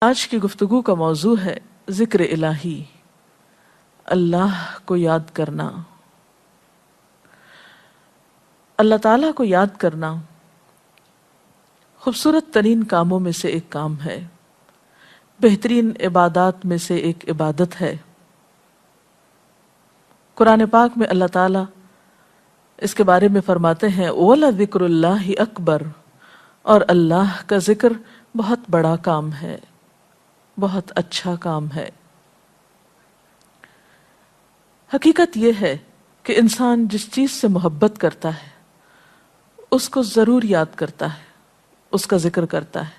آج کی گفتگو کا موضوع ہے ذکر الہی، اللہ کو یاد کرنا۔ اللہ تعالیٰ کو یاد کرنا خوبصورت ترین کاموں میں سے ایک کام ہے، بہترین عبادات میں سے ایک عبادت ہے۔ قرآن پاک میں اللہ تعالیٰ اس کے بارے میں فرماتے ہیں وَلَذِكْرُ اللَّهِ أَكْبَرُ، اور اللہ کا ذکر بہت بڑا کام ہے، بہت اچھا کام ہے۔ حقیقت یہ ہے کہ انسان جس چیز سے محبت کرتا ہے اس کو ضرور یاد کرتا ہے، اس کا ذکر کرتا ہے،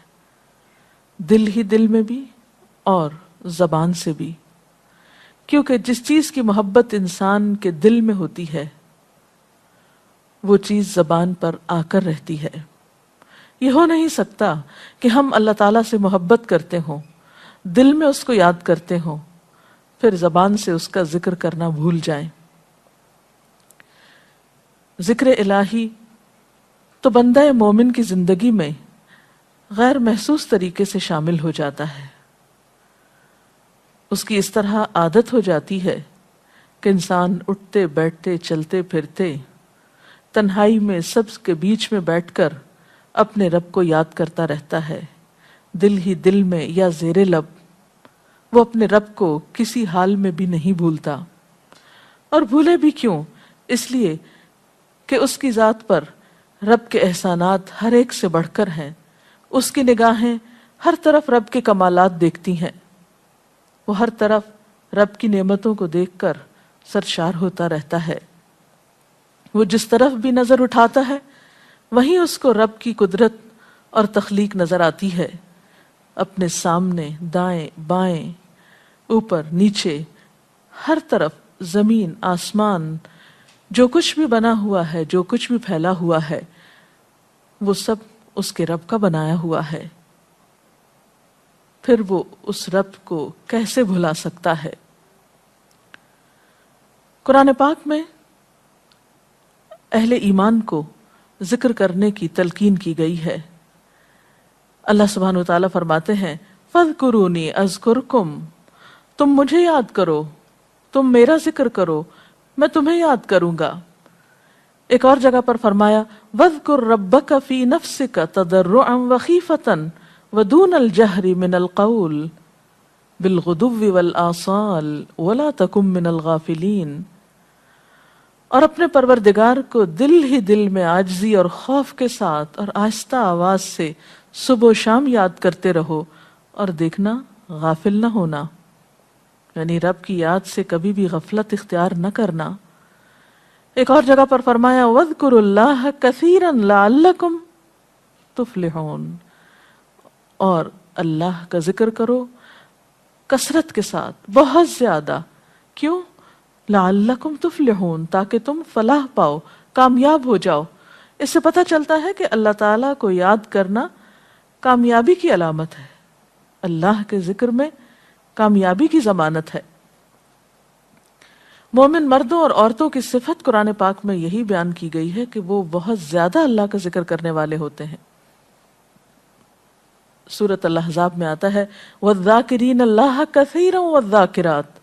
دل ہی دل میں بھی اور زبان سے بھی، کیونکہ جس چیز کی محبت انسان کے دل میں ہوتی ہے وہ چیز زبان پر آ کر رہتی ہے۔ یہ ہو نہیں سکتا کہ ہم اللہ تعالیٰ سے محبت کرتے ہوں، دل میں اس کو یاد کرتے ہوں، پھر زبان سے اس کا ذکر کرنا بھول جائیں۔ ذکر الہی تو بندہ مومن کی زندگی میں غیر محسوس طریقے سے شامل ہو جاتا ہے۔ اس کی اس طرح عادت ہو جاتی ہے کہ انسان اٹھتے بیٹھتے چلتے پھرتے تنہائی میں سب کے بیچ میں بیٹھ کر اپنے رب کو یاد کرتا رہتا ہے، دل ہی دل میں یا زیر لب۔ وہ اپنے رب کو کسی حال میں بھی نہیں بھولتا، اور بھولے بھی کیوں؟ اس لیے کہ اس کی ذات پر رب کے احسانات ہر ایک سے بڑھ کر ہیں۔ اس کی نگاہیں ہر طرف رب کے کمالات دیکھتی ہیں، وہ ہر طرف رب کی نعمتوں کو دیکھ کر سرشار ہوتا رہتا ہے۔ وہ جس طرف بھی نظر اٹھاتا ہے وہیں اس کو رب کی قدرت اور تخلیق نظر آتی ہے۔ اپنے سامنے، دائیں بائیں، اوپر نیچے، ہر طرف زمین آسمان، جو کچھ بھی بنا ہوا ہے، جو کچھ بھی پھیلا ہوا ہے، وہ سب اس کے رب کا بنایا ہوا ہے۔ پھر وہ اس رب کو کیسے بھلا سکتا ہے؟ قرآن پاک میں اہل ایمان کو ذکر کرنے کی تلقین کی گئی ہے۔ اللہ سبحانہ و تعالیٰ فرماتے ہیں فَاذْكُرُونِي أَذْكُرْكُمْ، تم مجھے یاد کرو، تم میرا ذکر کرو، میں تمہیں یاد کروں گا۔ ایک اور جگہ پر فرمایا وَاذْكُرْ رَبَّكَ فِي نَفْسِكَ تَضَرُّعًا وَخِيفَةً وَدُونَ الْجَهْرِ مِنَ الْقَوْلِ بِالْغُدُوِّ وَالْآصَالِ وَلَا تَكُن مِّنَ الْغَافِلِينَ، اور اپنے پروردگار کو دل ہی دل میں عاجزی اور خوف کے ساتھ اور آہستہ آواز سے صبح و شام یاد کرتے رہو، اور دیکھنا غافل نہ ہونا، یعنی رب کی یاد سے کبھی بھی غفلت اختیار نہ کرنا۔ ایک اور جگہ پر فرمایا وَاذْكُرُوا اللَّهَ كَثِيرًا لَعَلَّكُمْ تُفْلِحُونَ، اور اللہ کا ذکر کرو کثرت کے ساتھ، بہت زیادہ۔ کیوں؟ لَعَلَّكُمْ تُفْلِحُونَ، تاکہ تم فلاح پاؤ، کامیاب ہو جاؤ۔ اس سے پتہ چلتا ہے کہ اللہ تعالیٰ کو یاد کرنا کامیابی کی علامت ہے، اللہ کے ذکر میں کامیابی کی ضمانت ہے۔ مومن مردوں اور عورتوں کی صفت قرآن پاک میں یہی بیان کی گئی ہے کہ وہ بہت زیادہ اللہ کا ذکر کرنے والے ہوتے ہیں۔ سورۃ الاحزاب میں آتا ہے وَالذَّاكِرِينَ اللَّهَ كَثِيرًا وَالذَّاكِرَاتِ،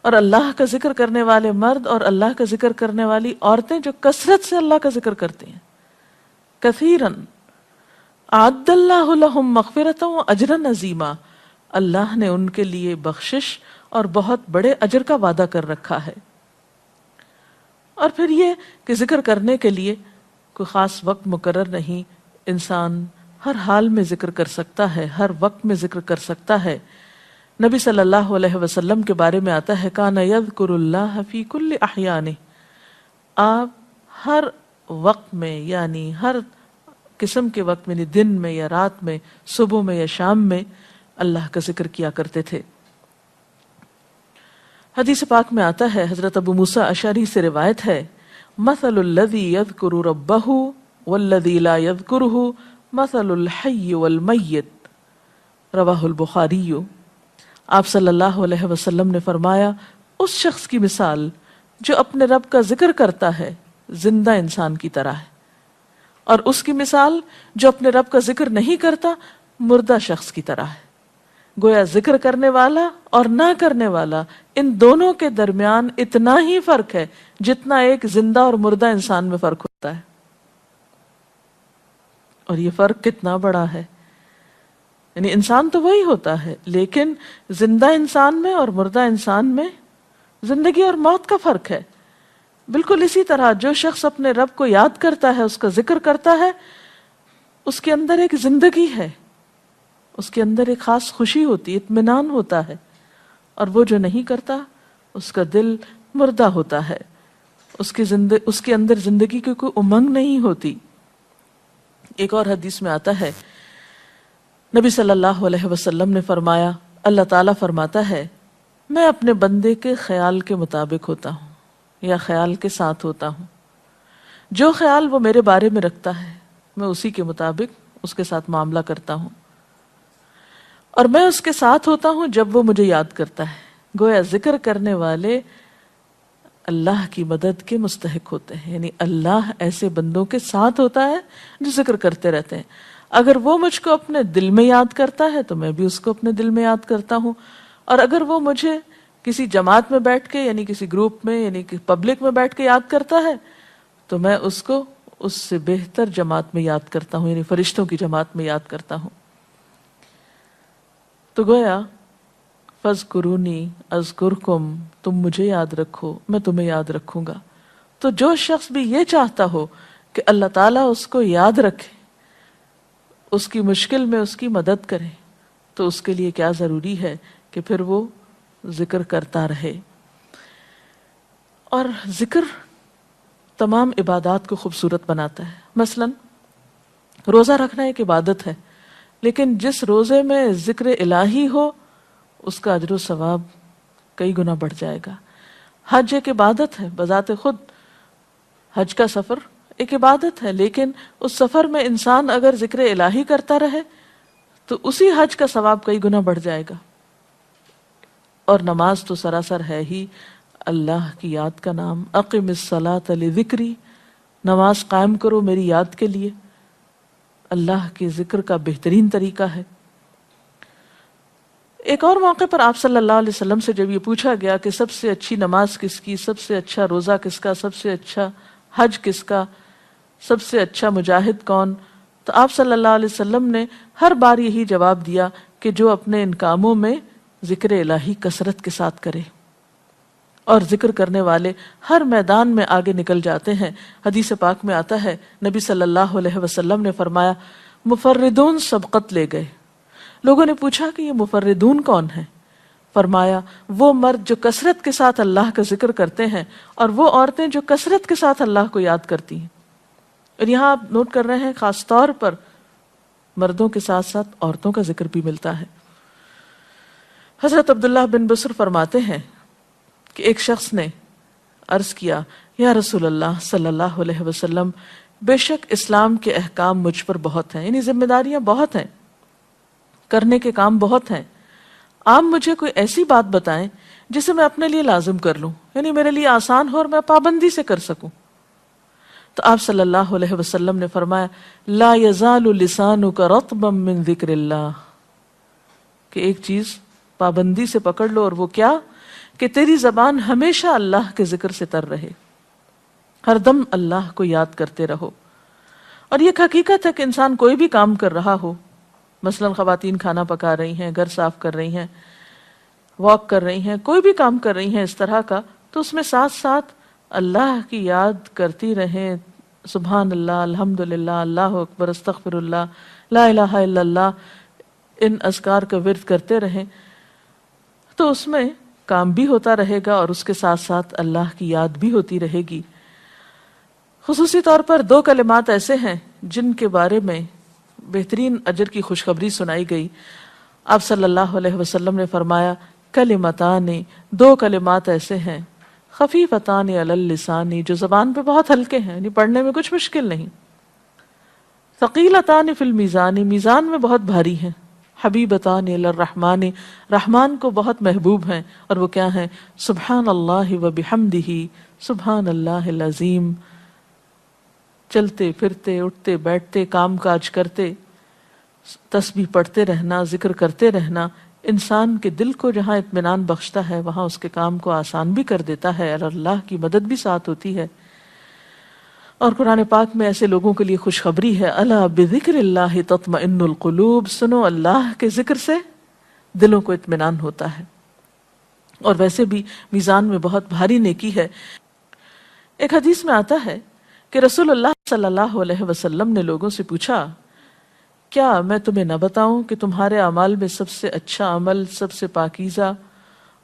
اور اللہ کا ذکر کرنے والے مرد اور اللہ کا ذکر کرنے والی عورتیں جو کثرت سے اللہ کا ذکر کرتی ہیں۔ کثیراً اعد اللہ لہم مغفرۃ واجرا عظیما، اللہ نے ان کے لیے بخشش اور بہت بڑے اجر کا وعدہ کر رکھا ہے۔ اور پھر یہ کہ ذکر کرنے کے لیے کوئی خاص وقت مقرر نہیں، انسان ہر حال میں ذکر کر سکتا ہے، ہر وقت میں ذکر کر سکتا ہے۔ نبی صلی اللہ علیہ وسلم کے بارے میں آتا ہے کان یذکر اللہ فی کل احیانہ، آپ ہر وقت میں، یعنی ہر قسم کے وقت میں، یعنی دن میں یا رات میں، صبح میں یا شام میں اللہ کا ذکر کیا کرتے تھے۔ حدیث پاک میں آتا ہے، حضرت ابو موسیٰ اشعری سے روایت ہے مثل الذی یذکر ربہ والذی لا یذکرہ مثل الحی والمیت، رواہ البخاری۔ آپ صلی اللہ علیہ وسلم نے فرمایا اس شخص کی مثال جو اپنے رب کا ذکر کرتا ہے زندہ انسان کی طرح ہے، اور اس کی مثال جو اپنے رب کا ذکر نہیں کرتا مردہ شخص کی طرح ہے۔ گویا ذکر کرنے والا اور نہ کرنے والا ان دونوں کے درمیان اتنا ہی فرق ہے جتنا ایک زندہ اور مردہ انسان میں فرق ہوتا ہے. اور یہ فرق کتنا بڑا ہے. یعنی انسان تو وہی ہوتا ہے، لیکن زندہ انسان میں اور مردہ انسان میں زندگی اور موت کا فرق ہے. بالکل اسی طرح جو شخص اپنے رب کو یاد کرتا ہے، اس کا ذکر کرتا ہے، اس کے اندر ایک زندگی ہے، اس کے اندر ایک خاص خوشی ہوتی، اطمینان ہوتا ہے. اور وہ جو نہیں کرتا اس کا دل مردہ ہوتا ہے، اس کے اندر زندگی کی کوئی امنگ نہیں ہوتی. ایک اور حدیث میں آتا ہے، نبی صلی اللہ علیہ وسلم نے فرمایا، اللہ تعالیٰ فرماتا ہے میں اپنے بندے کے خیال کے مطابق ہوتا ہوں یا خیال کے ساتھ ہوتا ہوں. جو خیال وہ میرے بارے میں رکھتا ہے میں اسی کے مطابق اس کے ساتھ معاملہ کرتا ہوں، اور میں اس کے ساتھ ہوتا ہوں جب وہ مجھے یاد کرتا ہے. گویا ذکر کرنے والے اللہ کی مدد کے مستحق ہوتے ہیں، یعنی اللہ ایسے بندوں کے ساتھ ہوتا ہے جو ذکر کرتے رہتے ہیں. اگر وہ مجھ کو اپنے دل میں یاد کرتا ہے تو میں بھی اس کو اپنے دل میں یاد کرتا ہوں، اور اگر وہ مجھے کسی جماعت میں بیٹھ کے یعنی کسی گروپ میں یعنی کہ پبلک میں بیٹھ کے یاد کرتا ہے تو میں اس کو اس سے بہتر جماعت میں یاد کرتا ہوں، یعنی فرشتوں کی جماعت میں یاد کرتا ہوں. تو گویا فَاذْكُرُونِي أَذْكُرْكُمْ، تم مجھے یاد رکھو میں تمہیں یاد رکھوں گا. تو جو شخص بھی یہ چاہتا ہو کہ اللہ تعالیٰ اس کو یاد رکھے، اس کی مشکل میں اس کی مدد کرے، تو اس کے لیے کیا ضروری ہے کہ پھر وہ ذکر کرتا رہے. اور ذکر تمام عبادات کو خوبصورت بناتا ہے. مثلا روزہ رکھنا ایک عبادت ہے، لیکن جس روزے میں ذکر الہی ہو اس کا اجر و ثواب کئی گنا بڑھ جائے گا. حج ایک عبادت ہے بذات خود، حج کا سفر ایک عبادت ہے، لیکن اس سفر میں انسان اگر ذکر الہی کرتا رہے تو اسی حج کا ثواب کئی گنا بڑھ جائے گا. اور نماز تو سراسر ہے ہی اللہ کی یاد کا نام. اقم الصلاۃ لذکری، نماز قائم کرو میری یاد کے لیے. اللہ کے ذکر کا بہترین طریقہ ہے. ایک اور موقع پر آپ صلی اللہ علیہ وسلم سے جب یہ پوچھا گیا کہ سب سے اچھی نماز کس کی، سب سے اچھا روزہ کس کا، سب سے اچھا حج کس کا، سب سے اچھا مجاہد کون، تو آپ صلی اللہ علیہ وسلم نے ہر بار یہی جواب دیا کہ جو اپنے ان کاموں میں ذکر الہی کثرت کے ساتھ کرے. اور ذکر کرنے والے ہر میدان میں آگے نکل جاتے ہیں. حدیث پاک میں آتا ہے نبی صلی اللہ علیہ وسلم نے فرمایا مفردون سبقت لے گئے. لوگوں نے پوچھا کہ یہ مفردون کون ہیں؟ فرمایا وہ مرد جو کثرت کے ساتھ اللہ کا ذکر کرتے ہیں اور وہ عورتیں جو کثرت کے ساتھ اللہ کو یاد کرتی ہیں. اور یہاں آپ نوٹ کر رہے ہیں خاص طور پر مردوں کے ساتھ ساتھ عورتوں کا ذکر بھی ملتا ہے. حضرت عبداللہ بن بصر فرماتے ہیں کہ ایک شخص نے عرض کیا یا رسول اللہ صلی اللہ علیہ وسلم، بے شک اسلام کے احکام مجھ پر بہت ہیں، یعنی ذمہ داریاں بہت ہیں، کرنے کے کام بہت ہیں. آپ مجھے کوئی ایسی بات بتائیں جسے میں اپنے لیے لازم کر لوں، یعنی میرے لیے آسان ہو اور میں پابندی سے کر سکوں. تو آپ صلی اللہ علیہ وسلم نے فرمایا لا یزال لسانک رطبا من ذکر اللہ، کہ ایک چیز پابندی سے پکڑ لو، اور وہ کیا کہ تیری زبان ہمیشہ اللہ کے ذکر سے تر رہے، ہر دم اللہ کو یاد کرتے رہو. اور یہ حقیقت ہے کہ انسان کوئی بھی کام کر رہا ہو، مثلا خواتین کھانا پکا رہی ہیں، گھر صاف کر رہی ہیں، واک کر رہی ہیں، کوئی بھی کام کر رہی ہیں اس طرح کا، تو اس میں ساتھ ساتھ اللہ کی یاد کرتی رہیں. سبحان اللہ، الحمدللہ، اللہ اکبر، استغفر اللہ، لا الہ الا اللہ، ان اذکار کا ورد کرتے رہیں، تو اس میں کام بھی ہوتا رہے گا اور اس کے ساتھ ساتھ اللہ کی یاد بھی ہوتی رہے گی. خصوصی طور پر 2 کلمات ایسے ہیں جن کے بارے میں بہترین اجر کی خوشخبری سنائی گئی. آپ صلی اللہ علیہ وسلم نے فرمایا کلمتان، 2 کلمات ایسے ہیں خفیفتان علی اللسان، جو زبان پہ بہت ہلکے ہیں، یعنی پڑھنے میں کچھ مشکل نہیں، ثقیلتان فی المیزان، میزان میں بہت بھاری ہیں، حبیبتان الی الرحمن، رحمان کو بہت محبوب ہیں، اور وہ کیا ہیں؟ سبحان اللہ و بحمدہ، سبحان اللہ العظیم. چلتے پھرتے، اٹھتے بیٹھتے، کام کاج کرتے، تسبیح پڑھتے رہنا، ذکر کرتے رہنا، انسان کے دل کو جہاں اطمینان بخشتا ہے وہاں اس کے کام کو آسان بھی کر دیتا ہے اور اللہ کی مدد بھی ساتھ ہوتی ہے. اور قرآن پاک میں ایسے لوگوں کے لیے خوشخبری ہے، الا بذکر اللہ تطمئن القلوب، سنو اللہ کے ذکر سے دلوں کو اطمینان ہوتا ہے. اور ویسے بھی میزان میں بہت بھاری نیکی ہے. ایک حدیث میں آتا ہے کہ رسول اللہ صلی اللہ علیہ وسلم نے لوگوں سے پوچھا، کیا میں تمہیں نہ بتاؤں کہ تمہارے اعمال میں سب سے اچھا عمل، سب سے پاکیزہ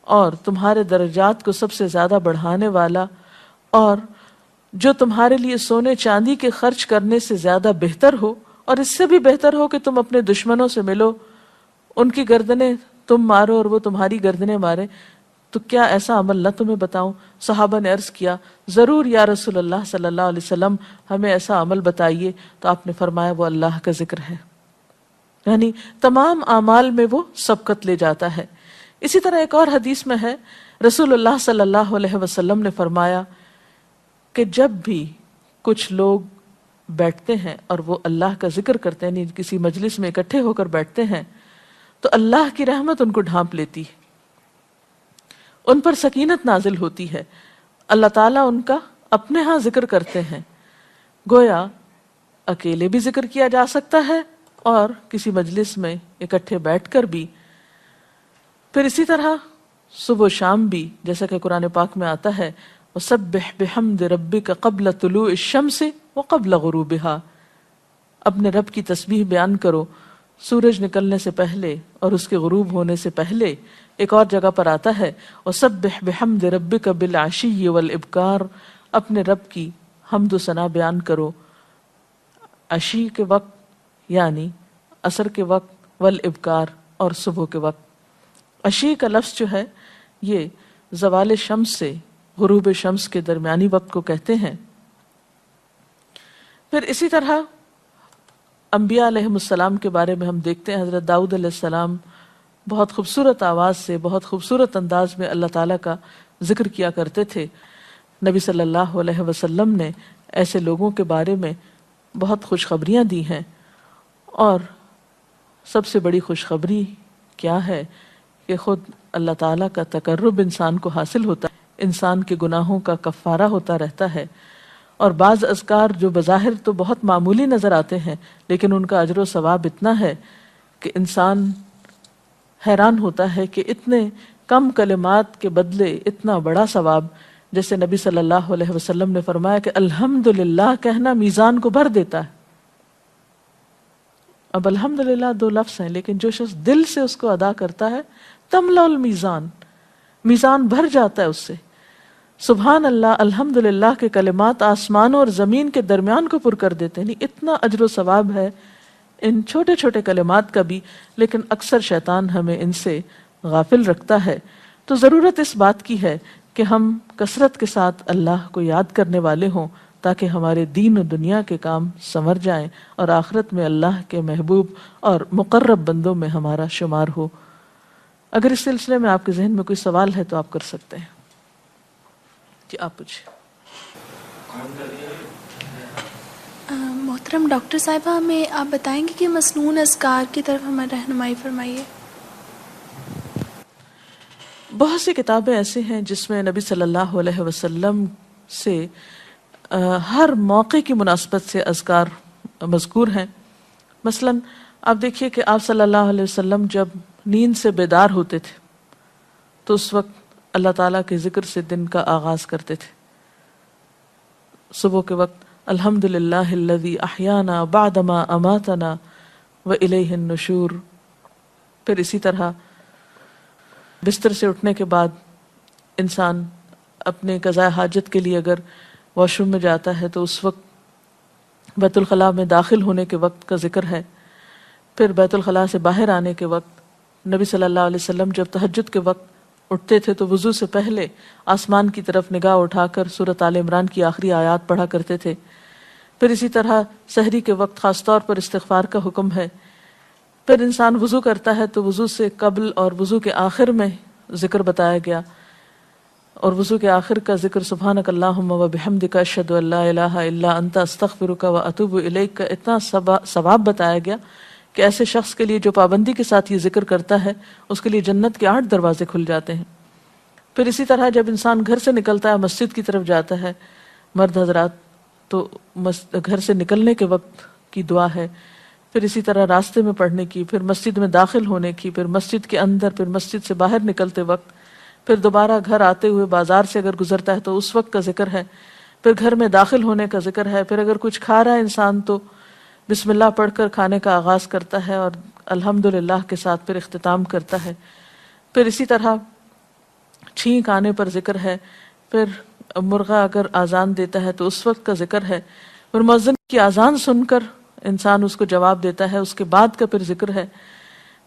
اور تمہارے درجات کو سب سے زیادہ بڑھانے والا اور جو تمہارے لیے سونے چاندی کے خرچ کرنے سے زیادہ بہتر ہو، اور اس سے بھی بہتر ہو کہ تم اپنے دشمنوں سے ملو، ان کی گردنیں تم مارو اور وہ تمہاری گردنیں مارے، تو کیا ایسا عمل نہ تمہیں بتاؤں؟ صحابہ نے عرض کیا، ضرور یا رسول اللہ صلی اللہ علیہ وسلم، ہمیں ایسا عمل بتائیے. تو آپ نے فرمایا وہ اللہ کا ذکر ہے. یعنی تمام اعمال میں وہ سبقت لے جاتا ہے. اسی طرح ایک اور حدیث میں ہے، رسول اللہ صلی اللہ علیہ وسلم نے فرمایا کہ جب بھی کچھ لوگ بیٹھتے ہیں اور وہ اللہ کا ذکر کرتے ہیں، یعنی کسی مجلس میں اکٹھے ہو کر بیٹھتے ہیں، تو اللہ کی رحمت ان کو ڈھانپ لیتی ہے، ان پر سکینت نازل ہوتی ہے. اللہ تعالیٰ ان کا اپنے ہاں ذکر کرتے ہیں. گویا اکیلے بھی ذکر کیا جا سکتا ہے اور کسی مجلس میں اکٹھے بیٹھ کر بھی. پھر اسی طرح صبح و شام بھی، جیسا کہ قرآن پاک میں آتا ہے، وَسَبِّحْ بِحَمْدِ رَبِّكَ قَبْلَ طُلُوعِ الشَّمْسِ وَقَبْلَ غُرُوبِهَا، اپنے رب کی تسبیح بیان کرو سورج نکلنے سے پہلے اور اس کے غروب ہونے سے پہلے. ایک اور جگہ پر آتا ہے وَسَبِّحْ بِحَمْدِ رَبِّكَ بِالْعَشِيِّ وَالْإِبْكَارِ، اپنے رب کی حمد و ثنا بیان کرو عشی کے وقت یعنی عصر کے وقت، والابکار اور صبح کے وقت. عشی کا لفظ جو ہے یہ زوال شمس سے غروب شمس کے درمیانی وقت کو کہتے ہیں. پھر اسی طرح انبیاء علیہ السلام کے بارے میں ہم دیکھتے ہیں، حضرت داؤد علیہ السلام بہت خوبصورت آواز سے، بہت خوبصورت انداز میں اللہ تعالیٰ کا ذکر کیا کرتے تھے. نبی صلی اللہ علیہ وسلم نے ایسے لوگوں کے بارے میں بہت خوشخبریاں دی ہیں. اور سب سے بڑی خوشخبری کیا ہے کہ خود اللہ تعالیٰ کا تقرب انسان کو حاصل ہوتا ہے، انسان کے گناہوں کا کفارہ ہوتا رہتا ہے. اور بعض اذکار جو بظاہر تو بہت معمولی نظر آتے ہیں لیکن ان کا اجر و ثواب اتنا ہے کہ انسان حیران ہوتا ہے کہ اتنے کم کلمات کے بدلے اتنا بڑا ثواب. جیسے نبی صلی اللہ علیہ وسلم نے فرمایا کہ الحمدللہ کہنا میزان کو بھر دیتا ہے. اب الحمدللہ دو لفظ ہیں لیکن جو شخص دل سے اس کو ادا کرتا ہے تملا المیزان، میزان بھر جاتا ہے اس سے. سبحان اللہ، الحمدللہ کے کلمات آسمان اور زمین کے درمیان کو پر کر دیتے ہیں. نہیں اتنا اجر و ثواب ہے ان چھوٹے چھوٹے کلمات کا بھی، لیکن اکثر شیطان ہمیں ان سے غافل رکھتا ہے. تو ضرورت اس بات کی ہے کہ ہم کثرت کے ساتھ اللہ کو یاد کرنے والے ہوں تاکہ ہمارے دین و دنیا کے کام سنور جائیں اور آخرت میں اللہ کے محبوب اور مقرب بندوں میں ہمارا شمار ہو. اگر اس سلسلے میں آپ کے ذہن میں کوئی سوال ہے تو آپ کر سکتے ہیں. جی آپ پوچھیں. محترم ڈاکٹر صاحبہ، ہمیں آپ بتائیں گے کہ مسنون اذکار کی طرف ہمیں رہنمائی فرمائیے. بہت سی کتابیں ایسے ہیں جس میں نبی صلی اللہ علیہ وسلم سے ہر موقع کی مناسبت سے اذکار مذکور ہیں. مثلا آپ دیکھیے کہ آپ صلی اللہ علیہ وسلم جب نیند سے بیدار ہوتے تھے تو اس وقت اللہ تعالیٰ کے ذکر سے دن کا آغاز کرتے تھے. صبح کے وقت الحمدللہ الذی احیانا بعدما اماتنا والیہ النشور. پھر اسی طرح بستر سے اٹھنے کے بعد انسان اپنے قضاء حاجت کے لیے اگر واش روم میں جاتا ہے تو اس وقت بیت الخلاء میں داخل ہونے کے وقت کا ذکر ہے. پھر بیت الخلاء سے باہر آنے کے وقت نبی صلی اللہ علیہ وسلم جب تہجد کے وقت اٹھتے تھے تو وضو سے پہلے آسمان کی طرف نگاہ اٹھا کر سورۃ آل عمران کی آخری آیات پڑھا کرتے تھے. پھر اسی طرح سحری کے وقت خاص طور پر استغفار کا حکم ہے. پھر انسان وضو کرتا ہے تو وضو سے قبل اور وضو کے آخر میں ذکر بتایا گیا، اور وضو کے آخر کا ذکر سبحانک اللہم و بحمدک اشہد ان لا الہ الا انت استغفرک و اتوب الیک کا اتنا ثواب بتایا گیا کہ ایسے شخص کے لیے جو پابندی کے ساتھ یہ ذکر کرتا ہے اس کے لیے جنت کے 8 دروازے کھل جاتے ہیں۔ پھر اسی طرح جب انسان گھر سے نکلتا ہے مسجد کی طرف جاتا ہے مرد حضرات، تو گھر سے نکلنے کے وقت کی دعا ہے، پھر اسی طرح راستے میں پڑھنے کی، پھر مسجد میں داخل ہونے کی، پھر مسجد کے اندر، پھر مسجد سے باہر نکلتے وقت، پھر دوبارہ گھر آتے ہوئے بازار سے اگر گزرتا ہے تو اس وقت کا ذکر ہے، پھر گھر میں داخل ہونے کا ذکر ہے، پھر اگر کچھ کھا رہا ہے انسان تو بسم اللہ پڑھ کر کھانے کا آغاز کرتا ہے اور الحمدللہ کے ساتھ پھر اختتام کرتا ہے، پھر اسی طرح چھینک آنے پر ذکر ہے، پھر مرغا اگر آزان دیتا ہے تو اس وقت کا ذکر ہے، پھر مؤذن کی آزان سن کر انسان اس کو جواب دیتا ہے، اس کے بعد کا پھر ذکر ہے،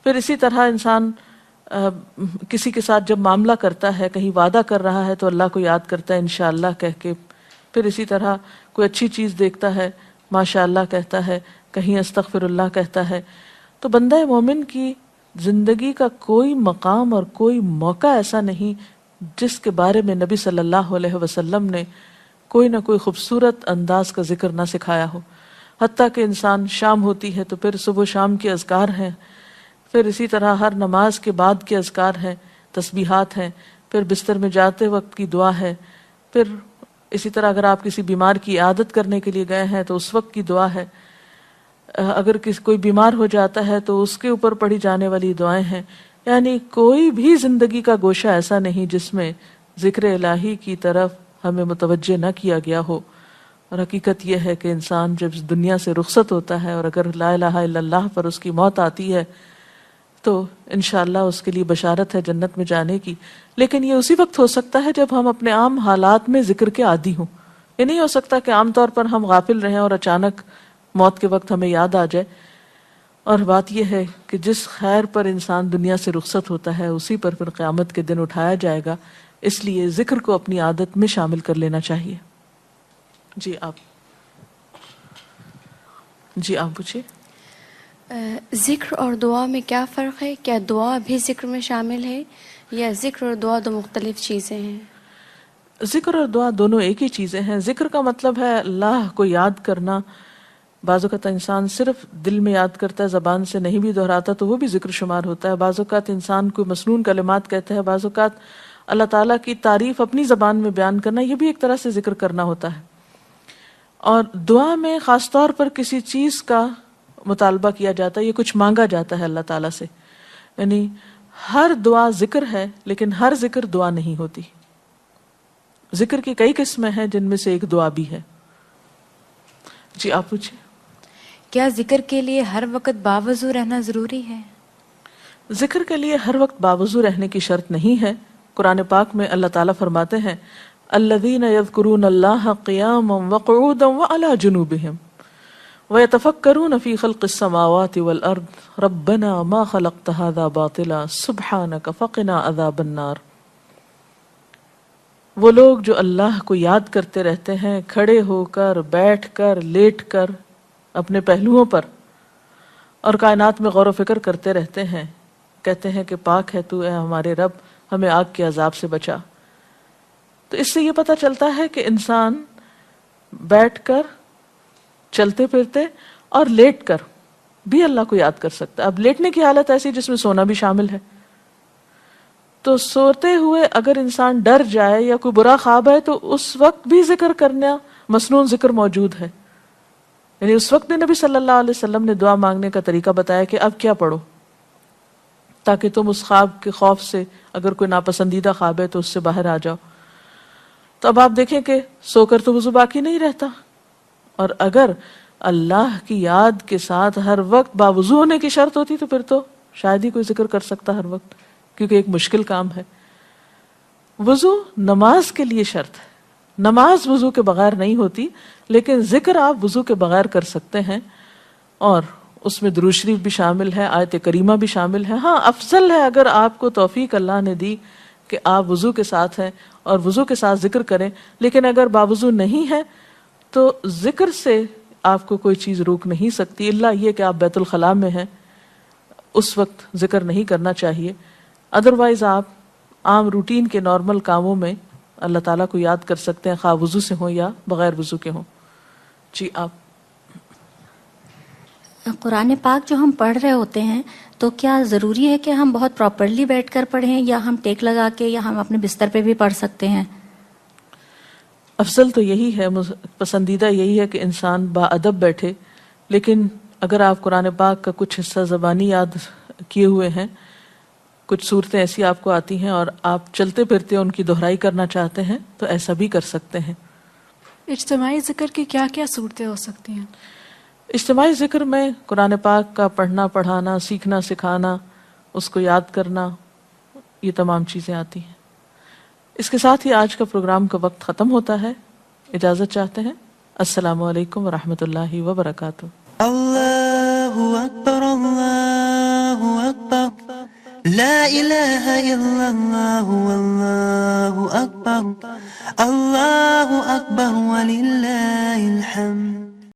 پھر اسی طرح انسان کسی کے ساتھ جب معاملہ کرتا ہے، کہیں وعدہ کر رہا ہے تو اللہ کو یاد کرتا ہے انشاءاللہ کہہ کے، پھر اسی طرح کوئی اچھی چیز دیکھتا ہے ماشاءاللہ کہتا ہے، کہیں استغفر اللہ کہتا ہے۔ تو بندہ مومن کی زندگی کا کوئی مقام اور کوئی موقع ایسا نہیں جس کے بارے میں نبی صلی اللہ علیہ وسلم نے کوئی نہ کوئی خوبصورت انداز کا ذکر نہ سکھایا ہو۔ حتیٰ کہ انسان شام ہوتی ہے تو پھر صبح شام کے اذکار ہیں، پھر اسی طرح ہر نماز کے بعد کے اذکار ہیں، تسبیحات ہیں، پھر بستر میں جاتے وقت کی دعا ہے، پھر اسی طرح اگر آپ کسی بیمار کی عیادت کرنے کے لیے گئے ہیں تو اس وقت کی دعا ہے، اگر کوئی بیمار ہو جاتا ہے تو اس کے اوپر پڑھی جانے والی دعائیں ہیں۔ یعنی کوئی بھی زندگی کا گوشہ ایسا نہیں جس میں ذکر الہی کی طرف ہمیں متوجہ نہ کیا گیا ہو۔ اور حقیقت یہ ہے کہ انسان جب دنیا سے رخصت ہوتا ہے اور اگر لا الہ الا اللہ پر اس کی موت آتی ہے تو انشاءاللہ اس کے لیے بشارت ہے جنت میں جانے کی، لیکن یہ اسی وقت ہو سکتا ہے جب ہم اپنے عام حالات میں ذکر کے عادی ہوں۔ یہ نہیں ہو سکتا کہ عام طور پر ہم غافل رہیں اور اچانک موت کے وقت ہمیں یاد آ جائے۔ اور بات یہ ہے کہ جس خیر پر انسان دنیا سے رخصت ہوتا ہے اسی پر پھر قیامت کے دن اٹھایا جائے گا، اس لیے ذکر کو اپنی عادت میں شامل کر لینا چاہیے۔ جی آپ پوچھیے۔ ذکر اور دعا میں کیا فرق ہے؟ کیا دعا بھی ذکر میں شامل ہے یا ذکر اور دعا دو مختلف چیزیں ہیں؟ ذکر اور دعا دونوں ایک ہی چیزیں ہیں۔ ذکر کا مطلب ہے اللہ کو یاد کرنا۔ بعض اوقات انسان صرف دل میں یاد کرتا ہے، زبان سے نہیں بھی دہراتا تو وہ بھی ذکر شمار ہوتا ہے۔ بعض اوقات انسان کوئی مسنون کلمات کہتا ہے، بعض اوقات اللہ تعالیٰ کی تعریف اپنی زبان میں بیان کرنا، یہ بھی ایک طرح سے ذکر کرنا ہوتا ہے۔ اور دعا میں خاص طور پر کسی چیز کا مطالبہ کیا جاتا ہے، یہ کچھ مانگا جاتا ہے اللہ تعالیٰ سے۔ یعنی ہر دعا ذکر ہے لیکن ہر ذکر دعا نہیں ہوتی۔ ذکر کی کئی قسمیں ہیں جن میں سے ایک دعا بھی ہے۔ جی آپ پوچھیں۔ کیا ذکر کے لیے ہر وقت باوضو رہنا ضروری ہے؟ ذکر کے لیے ہر وقت باوضو رہنے کی شرط نہیں ہے۔ قرآن پاک میں اللہ تعالیٰ فرماتے ہیں الذین یذکرون اللہ قیاما وقعودا وعلی جنوبہم وَيَتَفَكَّرُونَ فِي خَلْقِ السَّمَاوَاتِ وَالْأَرْضِ رَبَّنَا مَا خَلَقْتَ هَذَا بَاطِلًا سُبْحَانَكَ فَقِنَا عَذَابَ النَّارِ۔ وہ لوگ جو اللہ کو یاد کرتے رہتے ہیں کھڑے ہو کر، بیٹھ کر، لیٹ کر، اپنے پہلوؤں پر، اور کائنات میں غور و فکر کرتے رہتے ہیں، کہتے ہیں کہ پاک ہے تو اے ہمارے رب، ہمیں آگ کے عذاب سے بچا۔ تو اس سے یہ پتہ چلتا ہے کہ انسان بیٹھ کر، چلتے پھرتے اور لیٹ کر بھی اللہ کو یاد کر سکتا ہے۔ اب لیٹنے کی حالت ایسی جس میں سونا بھی شامل ہے، تو سوتے ہوئے اگر انسان ڈر جائے یا کوئی برا خواب ہے تو اس وقت بھی ذکر کرنا، مسنون ذکر موجود ہے۔ یعنی اس وقت بھی نبی صلی اللہ علیہ وسلم نے دعا مانگنے کا طریقہ بتایا کہ اب کیا پڑھو، تاکہ تم اس خواب کے خوف سے، اگر کوئی ناپسندیدہ خواب ہے تو اس سے باہر آ جاؤ۔ تو اب آپ دیکھیں کہ سو کر تو وضو باقی نہیں رہتا، اور اگر اللہ کی یاد کے ساتھ ہر وقت باوضو ہونے کی شرط ہوتی تو پھر تو شاید ہی کوئی ذکر کر سکتا ہر وقت، کیونکہ ایک مشکل کام ہے۔ وضو نماز کے لیے شرط ہے، نماز وضو کے بغیر نہیں ہوتی، لیکن ذکر آپ وضو کے بغیر کر سکتے ہیں، اور اس میں درود شریف بھی شامل ہے، آیت کریمہ بھی شامل ہے۔ ہاں افضل ہے اگر آپ کو توفیق اللہ نے دی کہ آپ وضو کے ساتھ ہیں اور وضو کے ساتھ ذکر کریں، لیکن اگر باوضو نہیں ہے تو ذکر سے آپ کو کوئی چیز روک نہیں سکتی، الا یہ کہ آپ بیت الخلاء میں ہیں، اس وقت ذکر نہیں کرنا چاہیے۔ ادروائز آپ عام روٹین کے نارمل کاموں میں اللہ تعالیٰ کو یاد کر سکتے ہیں، خواہ وضو سے ہوں یا بغیر وضو کے ہوں۔ جی آپ قرآن پاک جو ہم پڑھ رہے ہوتے ہیں تو کیا ضروری ہے کہ ہم بہت پراپرلی بیٹھ کر پڑھیں یا ہم ٹیک لگا کے یا ہم اپنے بستر پہ بھی پڑھ سکتے ہیں؟ افضل تو یہی ہے، پسندیدہ یہی ہے کہ انسان باادب بیٹھے، لیکن اگر آپ قرآن پاک کا کچھ حصہ زبانی یاد کیے ہوئے ہیں، کچھ صورتیں ایسی آپ کو آتی ہیں اور آپ چلتے پھرتے ان کی دہرائی کرنا چاہتے ہیں تو ایسا بھی کر سکتے ہیں۔ اجتماعی ذکر کی کیا کیا صورتیں ہو سکتی ہیں؟ اجتماعی ذکر میں قرآن پاک کا پڑھنا، پڑھانا، سیکھنا، سکھانا، اس کو یاد کرنا، یہ تمام چیزیں آتی ہیں۔ اس کے ساتھ ہی آج کا پروگرام کا وقت ختم ہوتا ہے، اجازت چاہتے ہیں۔ السلام علیکم ورحمۃ اللہ وبرکاتہ۔ اللہ اکبر، اللہ اکبر، لا الہ الا اللہ، اللہ اکبر، اللہ اکبر وللہ الحمد۔